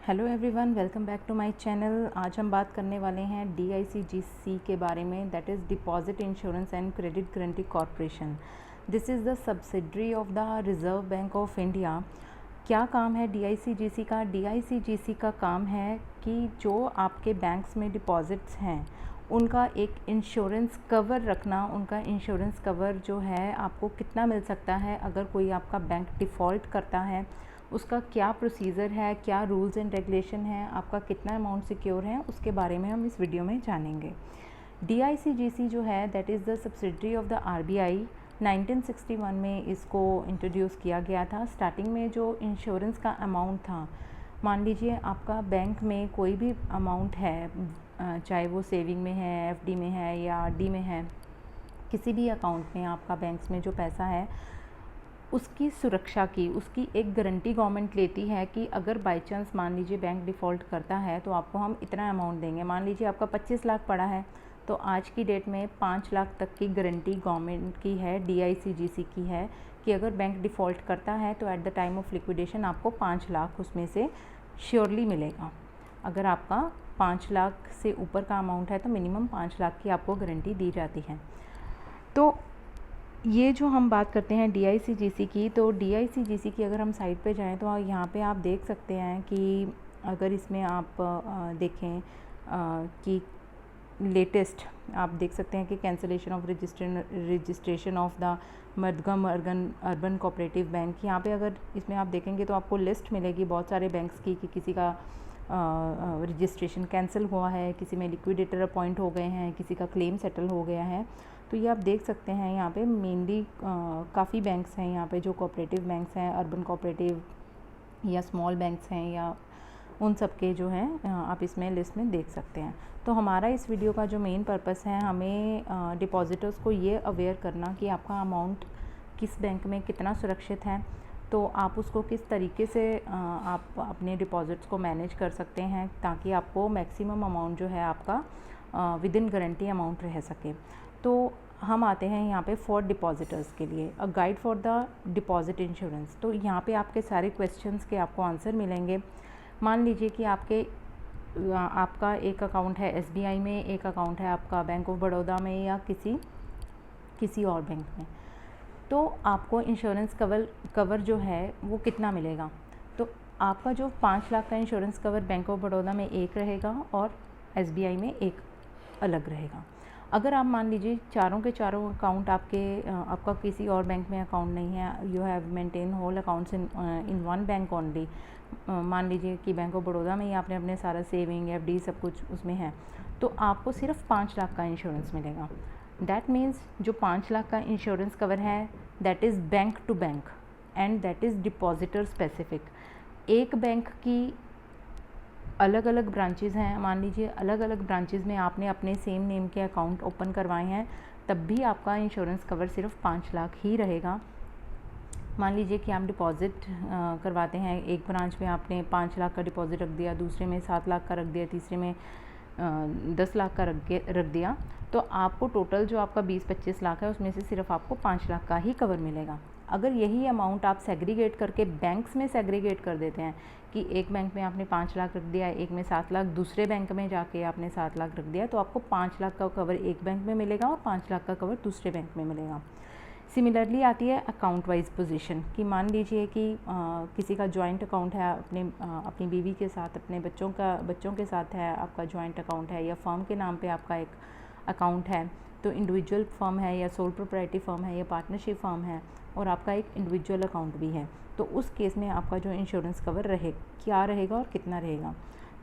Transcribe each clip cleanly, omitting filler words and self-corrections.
Hello everyone, welcome back to my channel. आज हम बात करने वाले हैं DICGC के बारे में, that is deposit insurance and credit guarantee corporation. This is the subsidiary of the reserve bank of India. क्या काम है DICGC का? DICGC का काम है कि जो आपके बैंक्स में डिपॉजिट्स हैं उनका एक इंश्योरेंस कवर रखना। उनका इंश्योरेंस कवर जो है आपको कितना मिल सकता है अगर कोई आपका बैंक डिफ़ॉल्ट करता है, उसका क्या प्रोसीजर है, क्या रूल्स एंड रेगुलेशन है, आपका कितना अमाउंट सिक्योर है, उसके बारे में हम इस वीडियो में जानेंगे। DICGC जो है that is the subsidiary of the RBI। 1961 में इसको इंट्रोड्यूस किया गया था। स्टार्टिंग में जो इंश्योरेंस का अमाउंट था, मान लीजिए आपका बैंक में कोई भी अमाउंट है, चाहे वो सेविंग में है, FD में है या RD में है, किसी भी अकाउंट में आपका बैंक्स में जो पैसा है उसकी सुरक्षा की, उसकी एक गारंटी गवर्नमेंट लेती है कि अगर बाय चांस मान लीजिए बैंक डिफ़ॉल्ट करता है तो आपको हम इतना अमाउंट देंगे। मान लीजिए आपका 25 लाख पड़ा है तो आज की डेट में 5 लाख तक की गारंटी गवर्नमेंट की है, DICGC की है कि अगर बैंक डिफ़ॉल्ट करता है तो at the time of liquidation आपको 5 लाख उसमें से श्योरली मिलेगा। अगर आपका 5 लाख से ऊपर का अमाउंट है तो मिनिमम 5 लाख की आपको गारंटी दी जाती है। तो ये जो हम बात करते हैं DICGC की, तो DICGC की अगर हम साइट पे जाएं तो यहाँ पे आप देख सकते हैं कि अगर इसमें आप देखें कि लेटेस्ट आप देख सकते हैं कि cancellation of registration of the Madgam urban cooperative bank. यहाँ पे अगर इसमें आप देखेंगे तो आपको लिस्ट मिलेगी बहुत सारे बैंक्स की कि किसी का रजिस्ट्रेशन कैंसिल हुआ है, किसी में लिक्विडेटर अपॉइंट हो गए हैं, किसी का क्लेम सेटल हो गया है। तो ये आप देख सकते हैं यहाँ पे मेनली काफ़ी बैंक्स हैं यहाँ पे जो कोऑपरेटिव बैंक्स हैं, अर्बन कोऑपरेटिव या स्मॉल बैंक्स हैं या उन सब के जो हैं आप इसमें लिस्ट में देख सकते हैं। तो हमारा इस वीडियो का जो मेन पर्पस है, हमें डिपॉजिटर्स को ये अवेयर करना कि आपका अमाउंट किस बैंक में कितना सुरक्षित है, तो आप उसको किस तरीके से आप अपने डिपॉजिट्स को मैनेज कर सकते हैं ताकि आपको मैक्सिमम अमाउंट जो है आपका विद इन गारंटी अमाउंट रह सके। तो हम आते हैं यहाँ पे फॉर डिपॉजिटर्स के लिए a guide for the deposit insurance. तो यहाँ पे आपके सारे क्वेश्चंस के आपको आंसर मिलेंगे। मान लीजिए कि आपका एक अकाउंट है SBI में, एक अकाउंट है आपका बैंक ऑफ बड़ौदा में या किसी और बैंक में, तो आपको इंश्योरेंस कवर जो है वो कितना मिलेगा। तो आपका जो 5 लाख का insurance cover bank of Baroda में एक रहेगा और SBI में एक अलग रहेगा। अगर आप मान लीजिए चारों के चारों अकाउंट आपका किसी और बैंक में अकाउंट नहीं है, you have maintain whole accounts in one bank only, मान लीजिए कि बैंक ऑफ बड़ौदा में ही आपने अपने सारा सेविंग FD सब कुछ उसमें है, तो आपको सिर्फ 5 लाख का इंश्योरेंस मिलेगा। दैट मीन्स जो 5 लाख का इंश्योरेंस कवर है that is bank to bank and that is depositor specific. एक बैंक की अलग अलग ब्रांचेज़ हैं, मान लीजिए अलग अलग ब्रांचेज़ में आपने अपने सेम नेम के अकाउंट ओपन करवाए हैं, तब भी आपका इंश्योरेंस कवर सिर्फ 5 लाख ही रहेगा। मान लीजिए कि आप डिपॉज़िट करवाते हैं, एक ब्रांच में आपने 5 लाख का डिपॉज़िट रख दिया, दूसरे में 7 लाख का रख दिया, तीसरे में 10 लाख का रख दिया, तो आपको टोटल जो आपका 20-25 लाख है उसमें से सिर्फ आपको 5 लाख का ही कवर मिलेगा। अगर यही अमाउंट आप सेग्रीगेट करके बैंक्स में सेग्रीगेट कर देते हैं कि एक बैंक में आपने 5 लाख रख दिया, एक में 7 लाख, दूसरे बैंक में जाके आपने 7 लाख रख दिया, तो आपको 5 लाख का कवर एक बैंक में मिलेगा और 5 लाख का कवर दूसरे बैंक में मिलेगा। सिमिलरली आती है अकाउंट वाइज पोजीशन कि मान लीजिए कि किसी का जॉइंट अकाउंट है अपनी बीवी के साथ, अपने बच्चों के साथ है, आपका जॉइंट अकाउंट है, या फर्म के नाम पे आपका एक अकाउंट है, तो इंडिविजुअल फर्म है या सोल प्रोप्राइटी फर्म है या पार्टनरशिप फर्म है और आपका एक इंडिविजुअल अकाउंट भी है, तो उस केस में आपका जो इंश्योरेंस कवर क्या रहेगा और कितना रहेगा।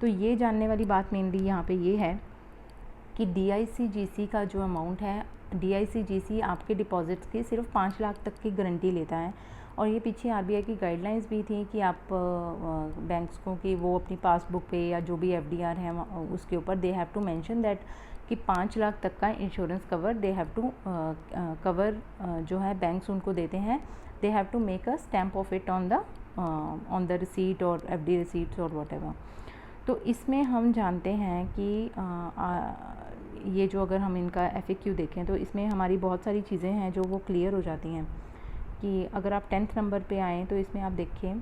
तो ये जानने वाली बात मेनली यहाँ पे ये है कि DICGC का जो अमाउंट है, DICGC आपके डिपॉजिट्स की सिर्फ 5 लाख तक की गारंटी लेता है। और ये पीछे RBI की गाइडलाइंस भी थी कि आप बैंक्स को कि वो अपनी पासबुक पे या जो भी FDR है उसके ऊपर they have to mention that कि 5 लाख तक का insurance cover they have to cover जो है बैंक्स उनको देते हैं, they have to make a stamp of it on the receipt और FD रिसीट्स और व्हाटएवर। तो इसमें हम जानते हैं कि ये जो अगर हम इनका FAQ देखें तो इसमें हमारी बहुत सारी चीज़ें हैं जो वो क्लियर हो जाती हैं। कि अगर आप 10th नंबर पे आएँ तो इसमें आप देखिए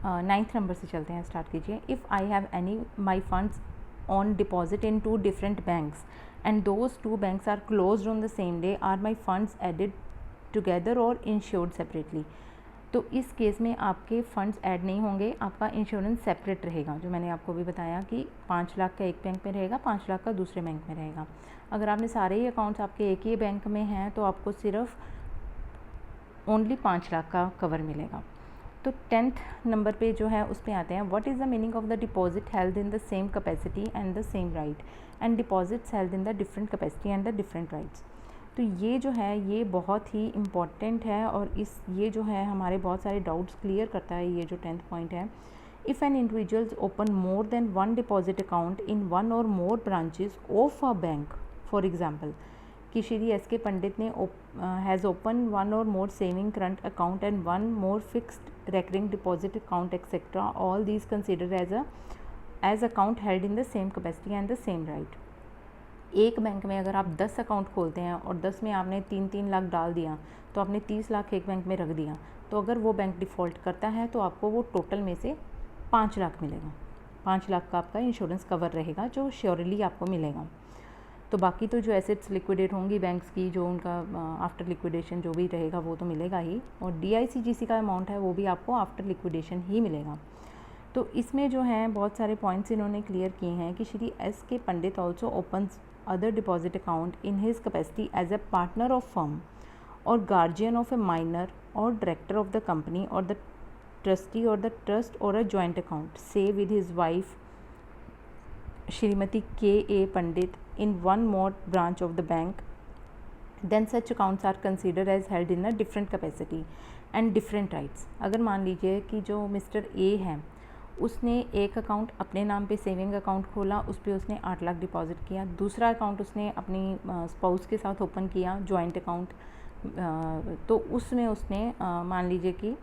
9th नंबर से चलते हैं, स्टार्ट कीजिए। If I have any my funds on deposit in 2 different banks and those 2 banks are closed on the same day, are my funds added together और इंश्योर्ड सेपरेटली। तो इस केस में आपके funds add नहीं होंगे, आपका insurance separate रहेगा। जो मैंने आपको भी बताया कि 5 लाख का एक बैंक में रहेगा, 5 लाख का दूसरे बैंक में रहेगा। अगर आपने सारे ही अकाउंट्स आपके एक ही बैंक में हैं तो आपको सिर्फ ओनली 5 लाख का कवर मिलेगा। तो 10th नंबर पे जो है उस पर आते हैं। What is the meaning of the deposit held in the same capacity and the same right and deposits held in the different capacity and the different rights. तो ये जो है ये बहुत ही इम्पॉर्टेंट है और ये जो है हमारे बहुत सारे डाउट्स क्लियर करता है। ये जो 10th पॉइंट है, if an individuals open more than 1 deposit account in 1 और more branches of a bank, for example कि श्री एस के पंडित ने हैज़ ओपन 1 और more saving current account and 1 more fixed recurring deposit account etcetera, all these consider as account held in the same capacity and the same right. एक bank में अगर आप 10 account खोलते हैं और 10 में आपने 3-3 लाख डाल दिया तो आपने 30 लाख एक बैंक में रख दिया, तो अगर वो बैंक डिफ़ॉल्ट करता है तो आपको वो टोटल में से 5 लाख मिलेगा। 5 लाख का आपका इंश्योरेंस कवर रहेगा जो श्योरली आपको मिलेगा। तो बाकी तो जो एसेट्स लिक्विडेट होंगी बैंक्स की, जो उनका आफ्टर लिक्विडेशन जो भी रहेगा वो तो मिलेगा ही, और DICGC का अमाउंट है वो भी आपको आफ्टर लिक्विडेशन ही मिलेगा। तो इसमें जो है बहुत सारे पॉइंट्स इन्होंने क्लियर किए हैं कि Shri S K Pandit also opens other deposit account in his capacity as a partner of firm or guardian of a minor or director of the company or the trustee or the trust or a joint account, say with his wife Shrimati K.A. Pandit in one more branch of the bank, then such accounts are considered as held in a different capacity and different rights। अगर मान लीजिए कि जो mister A है उसने एक account अपने नाम पे सेविंग अकाउंट खोला, उस पर उसने 8 लाख डिपॉजिट किया। दूसरा अकाउंट उसने अपनी स्पाउस के साथ ओपन किया, जॉइंट अकाउंट, तो उसमें उसने मान लीजिए कि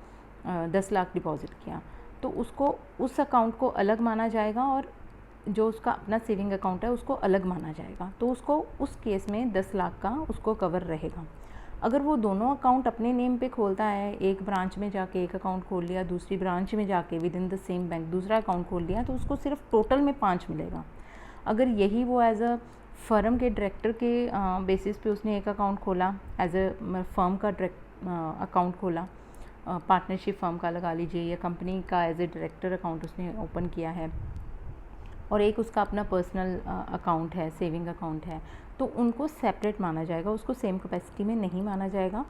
10 लाख डिपॉजिट किया, तो उसको उस अकाउंट को अलग माना जाएगा और जो उसका अपना सेविंग अकाउंट है उसको अलग माना जाएगा। तो उसको उस केस में 10 लाख का उसको कवर रहेगा। अगर वो दोनों अकाउंट अपने नेम पे खोलता है, एक ब्रांच में जाके एक अकाउंट खोल लिया, दूसरी ब्रांच में जाके with in the same bank दूसरा अकाउंट खोल लिया, तो उसको सिर्फ टोटल में 5 मिलेगा। अगर यही वो एज अ फर्म के डायरेक्टर के बेसिस पे उसने एक अकाउंट खोला, एज अ फर्म का अकाउंट खोला, पार्टनरशिप फर्म का लगा लीजिए, या कंपनी का एज ए डायरेक्टर अकाउंट उसने ओपन किया है, और एक उसका अपना पर्सनल अकाउंट है, सेविंग अकाउंट है, तो उनको सेपरेट माना जाएगा, उसको सेम कैपेसिटी में नहीं माना जाएगा।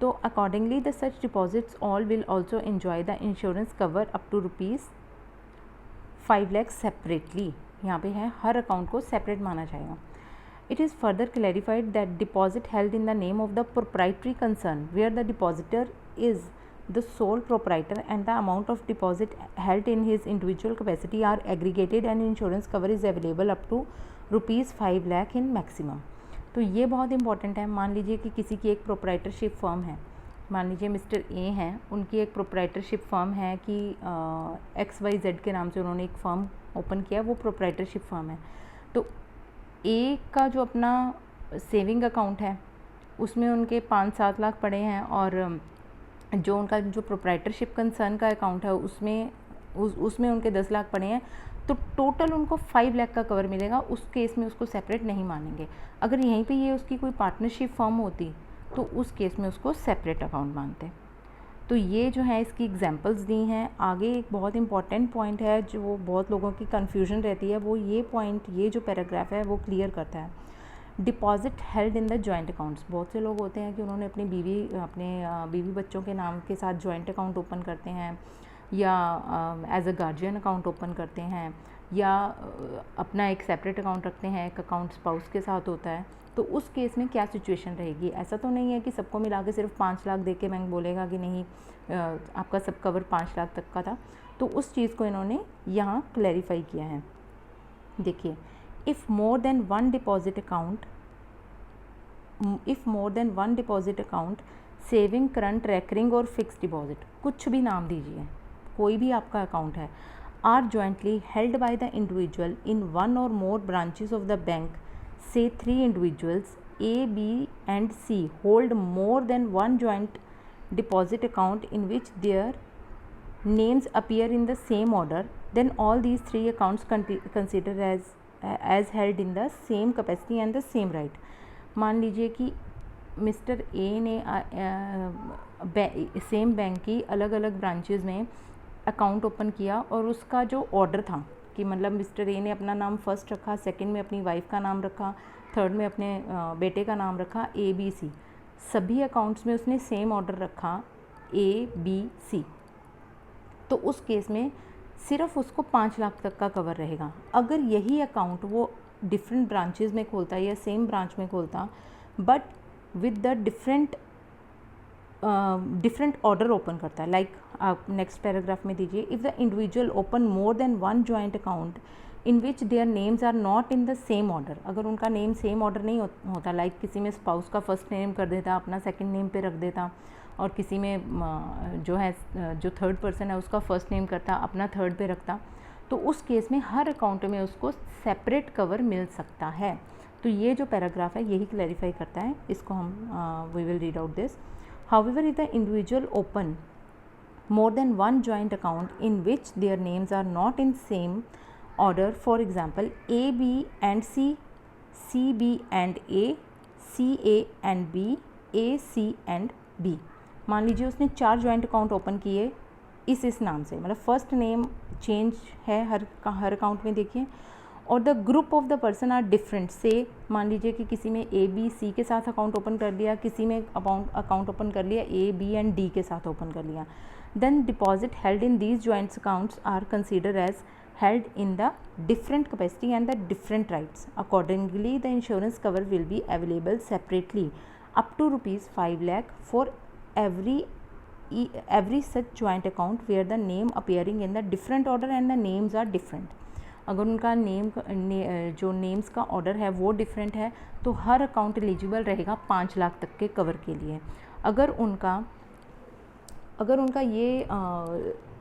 तो accordingly the such deposits all will also enjoy the insurance cover up to ₹5 lakh separately. यहाँ पे है हर अकाउंट को सेपरेट माना जाएगा। It is further clarified that deposit held in the name of the proprietary concern where the depositor is the sole proprietor and the amount of deposit held in his individual capacity are aggregated and insurance cover is available up to ₹5 lakh in maximum। तो ये बहुत important है। मान लीजिए कि किसी की एक प्रोप्राइटरशिप फर्म है, मान लीजिए मिस्टर ए हैं, उनकी एक प्रोप्राइटरशिप फर्म है कि XYZ के नाम से उन्होंने एक फर्म ओपन किया, वो प्रोप्राइटरशिप फर्म है। तो ए का जो अपना सेविंग अकाउंट है उसमें उनके 5-7 लाख पड़े हैं, और जो उनका जो प्रोप्राइटरशिप कंसर्न का अकाउंट है उसमें उनके 10 लाख पड़े हैं, तो टोटल उनको 5 लाख का कवर मिलेगा। उस केस में उसको सेपरेट नहीं मानेंगे। अगर यहीं पे ये उसकी कोई पार्टनरशिप फर्म होती तो उस केस में उसको सेपरेट अकाउंट मानते। तो ये जो है इसकी एग्जांपल्स दी हैं। आगे एक बहुत इंपॉर्टेंट पॉइंट है जो बहुत लोगों की कन्फ्यूजन रहती है, वो ये पॉइंट, ये जो पैराग्राफ है वो क्लियर करता है। Deposit held in the joint accounts. बहुत से लोग होते हैं कि उन्होंने अपने बीवी बच्चों के नाम के साथ जॉइंट अकाउंट ओपन करते हैं, या as a guardian account open करते हैं, या अपना एक सेपरेट अकाउंट रखते हैं, एक अकाउंट स्पाउस के साथ होता है। तो उस केस में क्या सिचुएशन रहेगी? ऐसा तो नहीं है कि सबको मिला के सिर्फ 5 लाख दे के बैंक बोलेगा कि नहीं आपका सब कवर 5 लाख तक का था। तो उस चीज़ को इन्होंने यहाँ क्लैरिफाई किया है। देखिए, if more than one deposit account saving, current, recurring और फिक्स डिपॉजिट, कुछ भी नाम दीजिए, कोई भी आपका अकाउंट है, are jointly held by the individual in 1 और more branches of the bank, say 3 individuals A, B and C hold more than one joint deposit account in which their names appear in the same order, then all these three accounts considered as held in the same capacity and the same right. मान लीजिए कि mister A ने same bank की अलग अलग branches में account open किया और उसका जो ऑर्डर था कि मतलब मिस्टर ए ने अपना नाम फर्स्ट रखा, सेकंड में अपनी वाइफ का नाम रखा, थर्ड में अपने बेटे का नाम रखा ABC, सभी अकाउंट्स में उसने सेम ऑर्डर रखा ABC, तो उस केस में सिर्फ उसको 5 लाख तक का कवर रहेगा। अगर यही अकाउंट वो डिफरेंट ब्रांचेस में खोलता या सेम ब्रांच में खोलता but with the different order open करता है, लाइक आप नेक्स्ट पैराग्राफ में दीजिए, if the individual open more than one joint account in which their names are not in the same order, अगर उनका नेम सेम ऑर्डर नहीं होता, like किसी में स्पाउस का फर्स्ट नेम कर देता, अपना सेकंड नेम पे रख देता, और किसी में जो है जो थर्ड पर्सन है उसका फर्स्ट नेम करता, अपना थर्ड पे रखता, तो उस केस में हर अकाउंट में उसको सेपरेट कवर मिल सकता है। तो ये जो पैराग्राफ है यही क्लैरिफाई करता है, इसको हम we will read out this. However if the individual open more than one joint account in which their names are not in same order, for example A, B and C, C, B and A, C, A and B, A, C and B। मान लीजिए उसने 4 joint account open किए इस नाम से, मतलब first name change है हर अकाउंट में देखिए, और the group of the person are different, से मान लीजिए कि किसी में ABC के साथ अकाउंट ओपन कर लिया, किसी में अकाउंट ओपन कर लिया A, B एंड D के साथ ओपन कर लिया, then deposit held in these joint accounts are considered as held in the different capacity and the different rights. Accordingly, the insurance cover will be available separately up to ₹5 lakh for every such joint account where the name appearing in the different order and the names are different. अगर उनका जो names का order है वो different है तो हर account eligible रहेगा 5 लाख तक के कवर के लिए। अगर उनका ये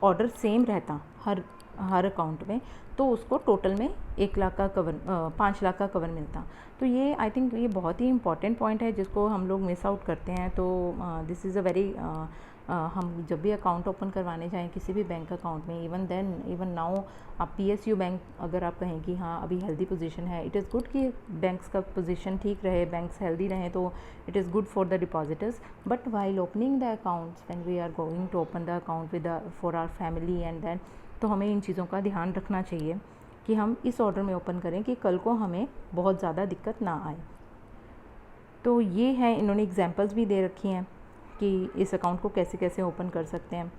ऑर्डर सेम रहता हर अकाउंट में तो उसको टोटल में 1 लाख का कवर 5 लाख का कवर मिलता। तो ये आई थिंक ये बहुत ही इंपॉर्टेंट पॉइंट है जिसको हम लोग मिस आउट करते हैं। तो दिस इज़ अ वेरी हम जब भी अकाउंट ओपन करवाने जाएं किसी भी बैंक अकाउंट में, इवन नाउ आप PSU बैंक अगर आप कहें कि हाँ अभी हेल्दी पोजीशन है, इट इज़ गुड कि बैंक्स का पोजीशन ठीक रहे, बैंक्स हेल्दी रहें, तो it is good for the depositors. But while opening the accounts when we are going to open the account with for our family and then, तो हमें इन चीज़ों का ध्यान रखना चाहिए कि हम इस ऑर्डर में ओपन करें कि कल को हमें बहुत ज़्यादा दिक्कत ना आए। तो ये है, इन्होंने एग्जांपल्स भी दे रखी हैं कि इस अकाउंट को कैसे कैसे ओपन कर सकते हैं।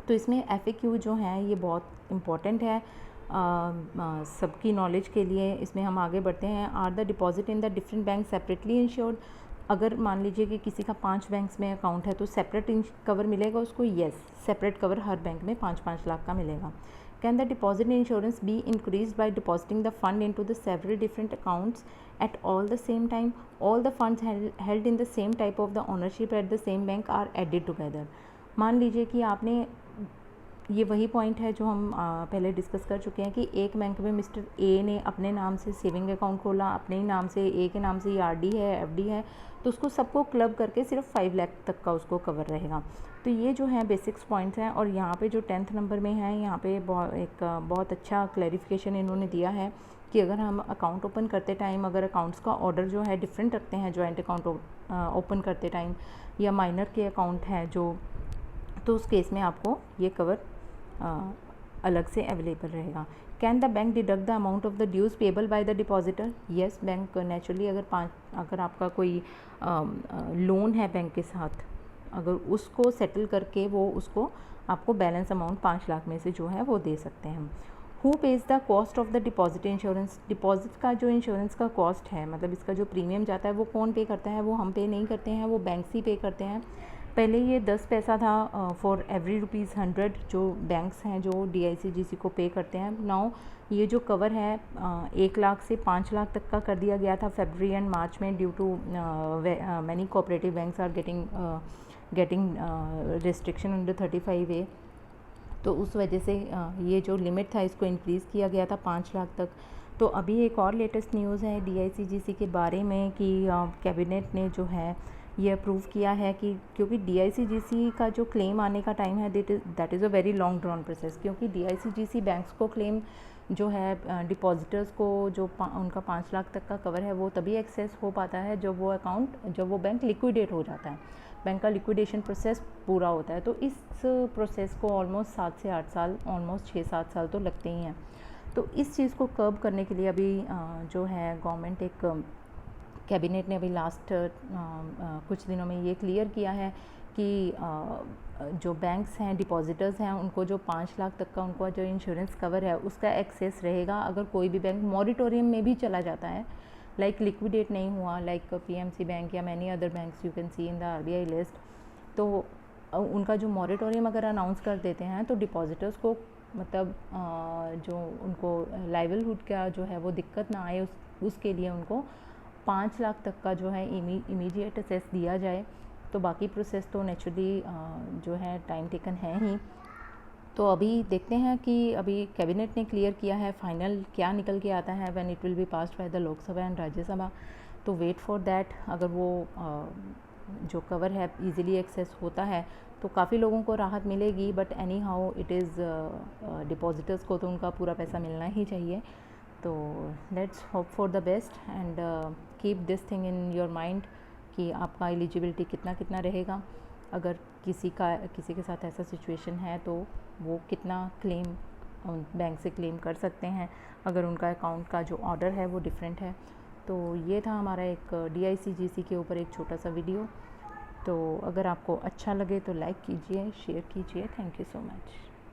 तो इसमें FAQ जो है ये बहुत इम्पॉर्टेंट है सबकी नॉलेज के लिए। इसमें हम आगे बढ़ते हैं। Are the deposit in the different bank separately insured, अगर मान लीजिए कि किसी का 5 बैंक्स में अकाउंट है तो सेपरेट कवर मिलेगा उसको? येस, सेपरेट कवर हर बैंक में 5-5 लाख का मिलेगा। Can the deposit insurance be increase by depositing the fund into the several different accounts at all the same time? All the funds held in the same type of the ownership at the same bank are added together। मान लीजिए कि आपने, ये वही point है जो हम पहले डिस्कस कर चुके हैं कि एक बैंक में मिस्टर ए ने अपने नाम से सेविंग अकाउंट खोला, अपने ही नाम से, ए के नाम से RD है, FD है, तो उसको सबको क्लब करके सिर्फ 5 लाख तक का उसको कवर रहेगा। तो ये जो है बेसिक्स पॉइंट्स हैं। और यहाँ पे जो 10th नंबर में है, यहाँ पे बहुत अच्छा क्लैरिफिकेशन इन्होंने दिया है कि अगर हम अकाउंट ओपन करते टाइम अगर अकाउंट्स का ऑर्डर जो है डिफरेंट रखते हैं जॉइंट अकाउंट ओपन करते टाइम, या माइनर के अकाउंट हैं जो, तो उस केस में आपको ये कवर अलग से अवेलेबल रहेगा। Can the bank deduct the amount of the dues payable by the depositor? Yes, bank naturally अगर आपका कोई लोन है बैंक के साथ, अगर उसको सेटल करके वो उसको आपको बैलेंस अमाउंट 5 लाख में से जो है वो दे सकते हैं। Who pays the cost of the deposit insurance? Deposit का जो इंश्योरेंस का कॉस्ट है, मतलब इसका जो प्रीमियम जाता है वो कौन पे करता है? वो हम पे नहीं करते हैं, वो बैंक्स ही पे करते हैं। पहले ये 10 पैसा था फॉर एवरी ₹100 जो बैंक्स हैं जो DICGC को पे करते हैं। नाउ ये जो कवर है 1 लाख से 5 लाख तक का कर दिया गया था फरवरी एंड मार्च में, due to many cooperative banks are getting restriction under 35A। तो उस वजह से ये जो लिमिट था इसको इंक्रीज़ किया गया था 5 लाख तक। तो अभी एक और लेटेस्ट न्यूज़ है DICGC के बारे में कि कैबिनेट ने जो है ये अप्रूव किया है कि क्योंकि DICGC का जो क्लेम आने का टाइम है that is a very long drawn process, क्योंकि DICGC बैंक्स को क्लेम जो है डिपॉजिटर्स को जो उनका 5 लाख तक का कवर है वो तभी एक्सेस हो पाता है जब वो बैंक लिक्विडेट हो जाता है, बैंक का लिक्विडेशन प्रोसेस पूरा होता है। तो इस प्रोसेस को ऑलमोस्ट 7 से 8 साल, ऑलमोस्ट 6-7 साल तो लगते ही हैं। तो इस चीज़ को कर्ब करने के लिए अभी जो है गवर्नमेंट एक कैबिनेट ने अभी लास्ट कुछ दिनों में ये क्लियर किया है कि जो बैंक्स हैं, डिपॉजिटर्स हैं, उनको जो 5 लाख तक का उनका जो इंश्योरेंस कवर है उसका एक्सेस रहेगा अगर कोई भी बैंक मॉरिटोरियम में भी चला जाता है, लाइक लिक्विडेट नहीं हुआ, लाइक PMC बैंक या many other banks you can see in the RBI list. तो उनका जो मॉरिटोरियम अगर अनाउंस कर देते हैं तो डिपॉजिटर्स को मतलब जो उनको लाइवलीहुड का जो है वो दिक्कत ना आए, उसके लिए उनको 5 लाख तक का जो है इमीडिएट असेस दिया जाए। तो बाकी प्रोसेस तो नेचुरली जो है टाइम टेकन है ही। तो अभी देखते हैं कि अभी कैबिनेट ने क्लियर किया है, फाइनल क्या निकल के आता है when it will be passed by the Lok Sabha and Rajya Sabha. तो वेट फॉर दैट। अगर वो जो कवर है इजीली एक्सेस होता है तो काफ़ी लोगों को राहत मिलेगी, but any how it is depositors को तो उनका पूरा पैसा मिलना ही चाहिए। तो let's hope for the best and keep this thing in your mind कि आपका एलिजिबिलिटी कितना कितना रहेगा। अगर किसी के साथ ऐसा सिचुएशन है तो वो कितना क्लेम बैंक से क्लेम कर सकते हैं अगर उनका अकाउंट का जो ऑर्डर है वो डिफरेंट है। तो ये था हमारा एक DICGC के ऊपर एक छोटा सा वीडियो। तो अगर आपको अच्छा लगे तो लाइक कीजिए, शेयर कीजिए। Thank you so much.